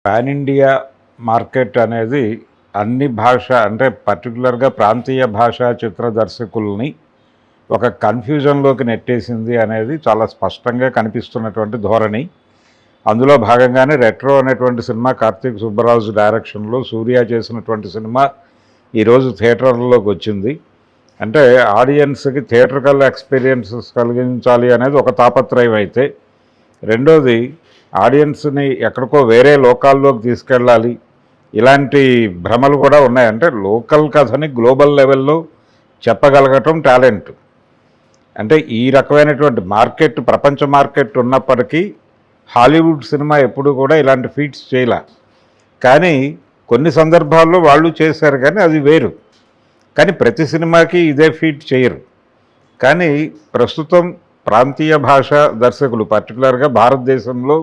Pan India market అనేది అన్ని భాష అంటే పర్టికులర్గా ప్రాంతీయ భాషా చిత్ర దర్శకుల్ని ఒక కన్ఫ్యూజన్లోకి నెట్టేసింది అనేది చాలా స్పష్టంగా కనిపిస్తున్నటువంటి ధోరణి. అందులో భాగంగానే రెట్రో అనేటువంటి సినిమా కార్తీక్ సుబ్బరాజు డైరెక్షన్లో సూర్య చేసినటువంటి సినిమా ఈరోజు థియేటర్లలోకి వచ్చింది. అంటే ఆడియన్స్కి థియేటర్కల్ ఎక్స్పీరియన్సెస్ కలిగించాలి అనేది ఒక తాపత్రయం అయితే, రెండోది ఆడియన్స్ని ఎక్కడికో వేరే లోకాల్లోకి తీసుకెళ్ళాలి, ఇలాంటి భ్రమలు కూడా ఉన్నాయి. అంటే లోకల్ కథని గ్లోబల్ లెవెల్లో చెప్పగలగటం టాలెంట్. అంటే ఈ రకమైనటువంటి మార్కెట్, ప్రపంచ మార్కెట్ ఉన్నప్పటికీ హాలీవుడ్ సినిమా ఎప్పుడు కూడా ఇలాంటి ఫీట్స్ చేయలే. కానీ కొన్ని సందర్భాల్లో వాళ్ళు చేశారు, కానీ అది వేరు. కానీ ప్రతి సినిమాకి ఇదే ఫీట్ చేయరు. కానీ ప్రస్తుతం ప్రాంతీయ భాషా దర్శకులు, పర్టికులర్గా భారతదేశంలో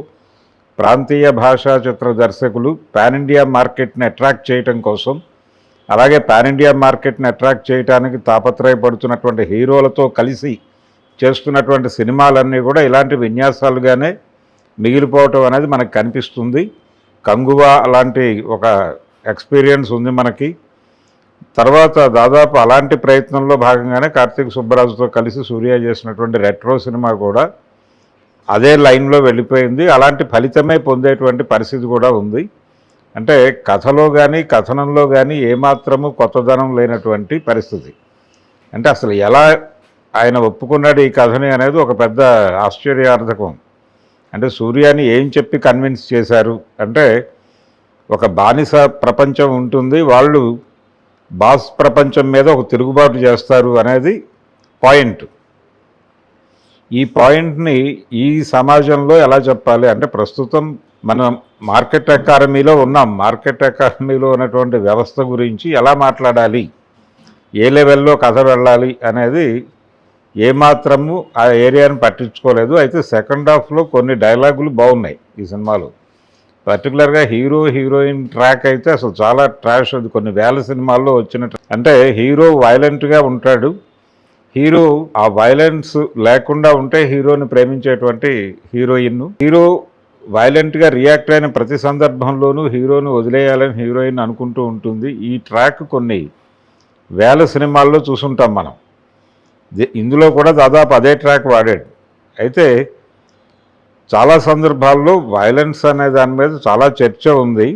ప్రాంతీయ భాషా చిత్ర దర్శకులు పాన్ ఇండియా మార్కెట్ని అట్రాక్ట్ చేయటం కోసం, అలాగే పాన్ ఇండియా మార్కెట్ని అట్రాక్ట్ చేయడానికి తాపత్రయపడుతున్నటువంటి హీరోలతో కలిసి చేస్తున్నటువంటి సినిమాలన్నీ కూడా ఇలాంటి విన్యాసాలుగానే మిగిలిపోవటం అనేది మనకు కనిపిస్తుంది. కంగువా అలాంటి ఒక ఎక్స్పీరియన్స్ ఉంది మనకి. తర్వాత దాదాపు అలాంటి ప్రయత్నంలో భాగంగానే కార్తీక్ సుబ్బరాజుతో కలిసి సూర్య చేసినటువంటి రెట్రో సినిమా కూడా అదే లైన్లో వెళ్ళిపోయింది. అలాంటి ఫలితమే పొందేటువంటి పరిస్థితి కూడా ఉంది. అంటే కథలో కానీ కథనంలో కానీ ఏమాత్రము కొత్తదనం లేనటువంటి పరిస్థితి. అంటే అసలు ఎలా ఆయన ఒప్పుకున్నాడు ఈ కథని అనేది ఒక పెద్ద ఆశ్చర్యార్థకం. అంటే సూర్యాని ఏం చెప్పి కన్విన్స్ చేశారు అంటే, ఒక బానిస ప్రపంచం ఉంటుంది, వాళ్ళు బాస్ ప్రపంచం మీద ఒక తిరుగుబాటు చేస్తారు అనేది పాయింట్. ఈ పాయింట్ని ఈ సమాజంలో ఎలా చెప్పాలి అంటే, ప్రస్తుతం మనం మార్కెట్ ఎకానమీలో ఉన్నాం. మార్కెట్ ఎకానమీలో ఉన్నటువంటి వ్యవస్థ గురించి ఎలా మాట్లాడాలి, ఏ లెవెల్లో కథ వెళ్ళాలి అనేది ఏమాత్రము ఆ ఏరియాని పట్టించుకోలేదు. అయితే సెకండ్ హాఫ్లో కొన్ని డైలాగులు బాగున్నాయి ఈ సినిమాలో. పర్టికులర్గా హీరో హీరోయిన్ ట్రాక్ అయితే అసలు చాలా ట్రాష్. అది కొన్ని వేల సినిమాల్లో వచ్చినట్టు. అంటే హీరో వైలెంట్గా ఉంటాడు, హీరో ఆ వైలెన్స్ లేకుండా ఉంటే హీరోని ప్రేమించేటువంటి హీరోయిన్, హీరో వైలెంట్గా రియాక్ట్ అయిన ప్రతి సందర్భంలోనూ హీరోని వదిలేయాలని హీరోయిన్ అనుకుంటూ ఉంటుంది. ఈ ట్రాక్ కొన్ని వేల సినిమాల్లో చూసుంటాం మనం. ఇందులో కూడా దాదాపు అదే ట్రాక్ వాడాడు. అయితే చాలా సందర్భాల్లో వైలెన్స్ అనే దాని మీద చాలా చర్చ ఉంది.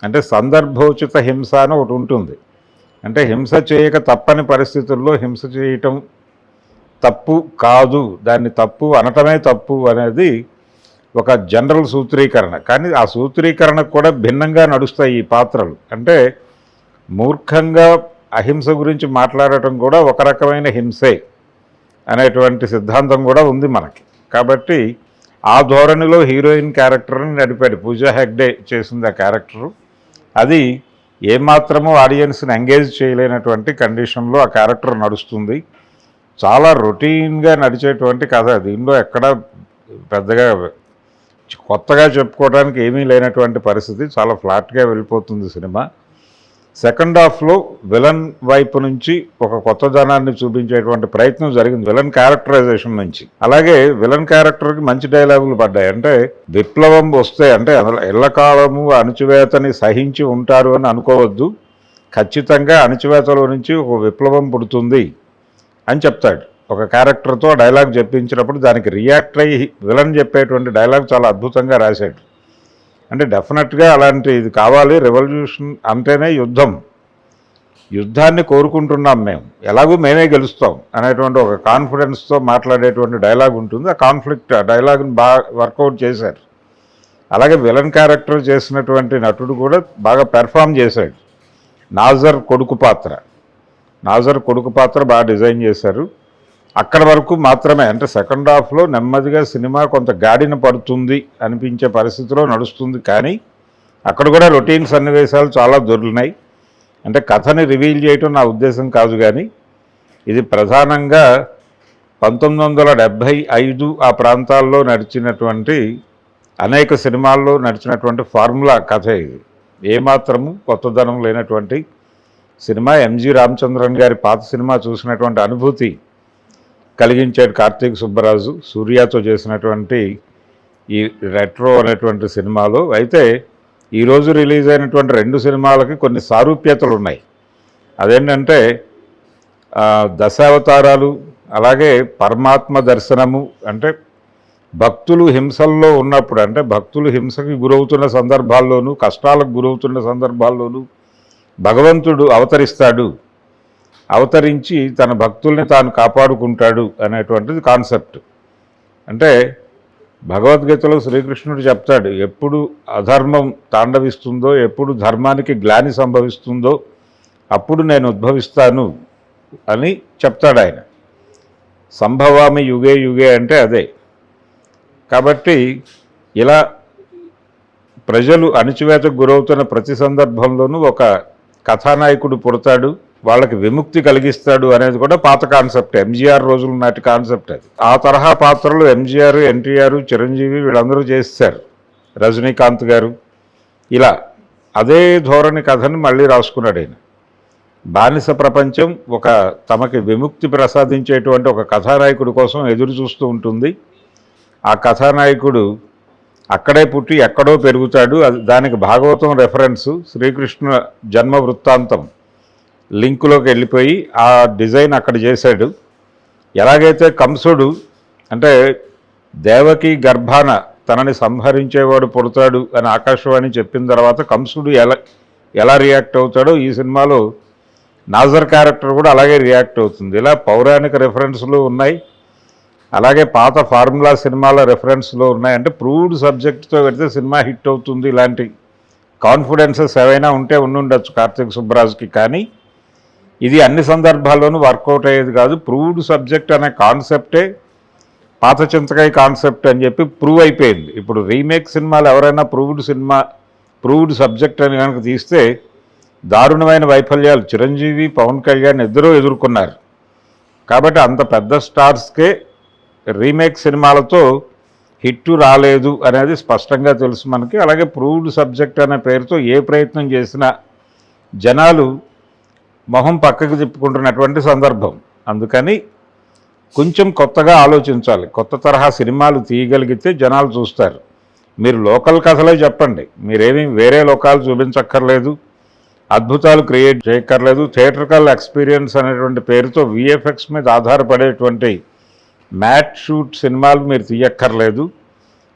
అంటే సందర్భోచిత హింస అని ఒకటి ఉంటుంది. అంటే హింస చేయక తప్పని పరిస్థితుల్లో హింస చేయటం తప్పు కాదు, దాన్ని తప్పు అనటమే తప్పు అనేది ఒక జనరల్ సూత్రీకరణ. కానీ ఆ సూత్రీకరణకు కూడా భిన్నంగా నడుస్తాయి ఈ పాత్రలు. అంటే మూర్ఖంగా అహింస గురించి మాట్లాడటం కూడా ఒక రకమైన హింసే అనేటువంటి సిద్ధాంతం కూడా ఉంది మనకి. కాబట్టి ఆ ధోరణిలో హీరోయిన్ క్యారెక్టర్ని నడిపాడు. పూజా హెగ్డే చేసింది ఆ క్యారెక్టరు. అది ఏమాత్రమూ ఆడియన్స్ని ఎంగేజ్ చేయలేనటువంటి కండిషన్లో ఆ క్యారెక్టర్ నడుస్తుంది. చాలా రొటీన్గా నడిచేటువంటి కథ. దీనిలో ఎక్కడ పెద్దగా కొత్తగా చెప్పుకోవడానికి ఏమీ లేనటువంటి పరిస్థితి. చాలా ఫ్లాట్గా వెళ్ళిపోతుంది సినిమా. సెకండ్ హాఫ్లో విలన్ వైపు నుంచి ఒక కొత్తదనాన్ని చూపించేటువంటి ప్రయత్నం జరిగింది, విలన్ క్యారెక్టరైజేషన్ నుంచి. అలాగే విలన్ క్యారెక్టర్కి మంచి డైలాగులు పడ్డాయి. అంటే విప్లవం వస్తే, అంటే ఎల్లకాలము అణచివేతని సహించి ఉంటారు అని అనుకోవద్దు, ఖచ్చితంగా అణచివేతలో నుంచి ఒక విప్లవం పుడుతుంది అని చెప్తాడు. ఒక క్యారెక్టర్తో డైలాగ్ చెప్పించినప్పుడు దానికి రియాక్ట్ అయ్యి విలన్ చెప్పేటువంటి డైలాగ్ చాలా అద్భుతంగా రాశాడు. అంటే డెఫినెట్గా అలాంటి ఇది కావాలి. రెవల్యూషన్ అంటేనే యుద్ధం, యుద్ధాన్ని కోరుకుంటున్నాం మేము, ఎలాగూ మేమే గెలుస్తాం అనేటువంటి ఒక కాన్ఫిడెన్స్తో మాట్లాడేటువంటి డైలాగ్ ఉంటుంది. ఆ కాన్ఫ్లిక్ట్, ఆ డైలాగ్ని బాగా వర్కౌట్ చేశారు. అలాగే విలన్ క్యారెక్టర్ చేసినటువంటి నటుడు కూడా బాగా పెర్ఫామ్ చేశాడు. నాజర్ కొడుకు పాత్ర బాగా డిజైన్ చేశారు. అక్కడ వరకు మాత్రమే. అంటే సెకండ్ హాఫ్లో నెమ్మదిగా సినిమా కొంత గాడిన పడుతుంది అనిపించే పరిస్థితిలో నడుస్తుంది. కానీ అక్కడ కూడా రొటీన్ సన్నివేశాలు చాలా దొరికినాయి. అంటే కథని రివీల్ చేయటం నా ఉద్దేశం కాదు, కానీ ఇది ప్రధానంగా 1975 ఆ ప్రాంతాల్లో నడిచినటువంటి అనేక సినిమాల్లో నడిచినటువంటి ఫార్ములా కథ. ఇది ఏమాత్రము కొత్తదనం లేనటువంటి సినిమా. ఎంజి రామచంద్రన్ గారి పాత సినిమా చూసినటువంటి అనుభూతి కలిగించాడు కార్తీక్ సుబ్బరాజు సూర్యతో చేసినటువంటి ఈ రెట్రో అనేటువంటి సినిమాలో. అయితే ఈరోజు రిలీజ్ అయినటువంటి 2 సినిమాలకి కొన్ని సారూప్యతలు ఉన్నాయి. అదేంటంటే దశావతారాలు, అలాగే పరమాత్మ దర్శనము. అంటే భక్తులు హింసల్లో ఉన్నప్పుడు, అంటే భక్తులు హింసకి గురవుతున్న సందర్భాల్లోనూ, కష్టాలకు గురవుతున్న సందర్భాల్లోనూ భగవంతుడు అవతరిస్తాడు, అవతరించి తన భక్తుల్ని తాను కాపాడుకుంటాడు అనేటువంటిది కాన్సెప్ట్. అంటే భగవద్గీతలో శ్రీకృష్ణుడు చెప్తాడు, ఎప్పుడు అధర్మం తాండవిస్తుందో, ఎప్పుడు ధర్మానికి గ్లాని సంభవిస్తుందో అప్పుడు నేను ఉద్భవిస్తాను అని చెప్తాడు ఆయన. సంభవామి యుగే యుగే అంటే అదే. కాబట్టి ఇలా ప్రజలు అణిచివేతకు గురవుతున్న ప్రతి సందర్భంలోనూ ఒక కథానాయకుడు పుడతాడు, వాళ్ళకి విముక్తి కలిగిస్తాడు అనేది కూడా పాత కాన్సెప్ట్, ఎంజీఆర్ రోజుల నాటి కాన్సెప్ట్ అది. ఆ తరహా పాత్రలు ఎంజీఆర్, ఎన్టీఆర్, చిరంజీవి వీళ్ళందరూ చేస్తారు, రజనీకాంత్ గారు. ఇలా అదే ధోరణి కథని మళ్ళీ రాసుకున్నాడు ఆయన. బానిస ప్రపంచం ఒక తమకి విముక్తి ప్రసాదించేటువంటి ఒక కథానాయకుడి కోసం ఎదురు చూస్తూ ఉంటుంది. ఆ కథానాయకుడు అక్కడే పుట్టి ఎక్కడో పెరుగుతాడు. దానికి భాగవతం రెఫరెన్సు, శ్రీకృష్ణ జన్మ వృత్తాంతం లింకులోకి వెళ్ళిపోయి ఆ డిజైన్ అక్కడ చేశాడు. ఎలాగైతే కంసుడు, అంటే దేవకి గర్భాన తనని సంహరించేవాడు పుడతాడు అని ఆకాశవాణి చెప్పిన తర్వాత కంసుడు ఎలా రియాక్ట్ అవుతాడో ఈ సినిమాలో నాజర్ క్యారెక్టర్ కూడా అలాగే రియాక్ట్ అవుతుంది. ఇలా పౌరాణిక రెఫరెన్స్లు ఉన్నాయి, అలాగే పాత ఫార్ములా సినిమాల రెఫరెన్స్లో ఉన్నాయి. అంటే ప్రూవ్డ్ సబ్జెక్ట్తో పెడితే సినిమా హిట్ అవుతుంది, ఇలాంటి కాన్ఫిడెన్సెస్ ఏవైనా ఉంటే ఉండుండొచ్చు కార్తీక్ సుబ్బరాజ్కి. కానీ ఇది అన్ని సందర్భాల్లోనూ వర్కౌట్ అయ్యేది కాదు. ప్రూవ్డ్ సబ్జెక్ట్ అనే కాన్సెప్టే పాత చింతకాయ కాన్సెప్ట్ అని చెప్పి ప్రూవ్ అయిపోయింది. ఇప్పుడు రీమేక్ సినిమాలు ఎవరైనా ప్రూవ్డ్ సబ్జెక్ట్ అని కనుక తీస్తే దారుణమైన వైఫల్యాలు చిరంజీవి, పవన్ కళ్యాణ్ ఇద్దరూ ఎదుర్కొన్నారు. కాబట్టి అంత పెద్ద స్టార్స్కే రీమేక్ సినిమాలతో హిట్ రాలేదు అనేది స్పష్టంగా తెలుసు మనకి. అలాగే ప్రూవ్డ్ సబ్జెక్ట్ అనే పేరుతో ఏ ప్రయత్నం చేసినా జనాలు మొహం పక్కకు తిప్పుకుంటున్నటువంటి సందర్భం. అందుకని కొంచెం కొత్తగా ఆలోచించాలి. కొత్త తరహా సినిమాలు తీయగలిగితే జనాలు చూస్తారు. మీరు లోకల్ కథలే చెప్పండి, మీరేమీ వేరే లోకాలు చూపించక్కర్లేదు, అద్భుతాలు క్రియేట్ చేయక్కర్లేదు. థియేట్రికల్ ఎక్స్పీరియన్స్ అనేటువంటి పేరుతో విఎఫ్ఎక్స్ మీద ఆధారపడేటువంటి మ్యాట్ షూట్ సినిమాలు మీరు తీయక్కర్లేదు.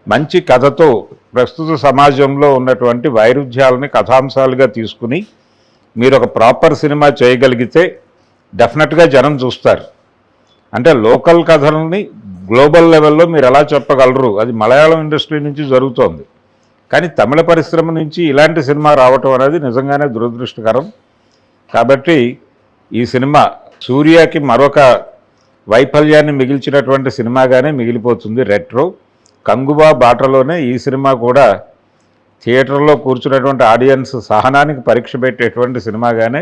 మంచి కథతో ప్రస్తుత సమాజంలో ఉన్నటువంటి వైరుధ్యాలని కథాంశాలుగా తీసుకుని మీరు ఒక ప్రాపర్ సినిమా చేయగలిగితే డెఫినెట్గా జనం చూస్తారు. అంటే లోకల్ కథలని గ్లోబల్ లెవెల్లో మీరు ఎలా చెప్పగలరు, అది మలయాళం ఇండస్ట్రీ నుంచి జరుగుతోంది. కానీ తమిళ పరిశ్రమ నుంచి ఇలాంటి సినిమా రావటం అనేది నిజంగానే దురదృష్టకరం. కాబట్టి ఈ సినిమా సూర్యకి మరొక వైఫల్యాన్ని మిగిల్చినటువంటి సినిమాగానే మిగిలిపోతుంది. రెట్రో కంగుబా బాటలోనే ఈ సినిమా కూడా థియేటర్లో కూర్చున్నటువంటి ఆడియన్స్ సహనానికి పరీక్ష పెట్టేటువంటి సినిమాగానే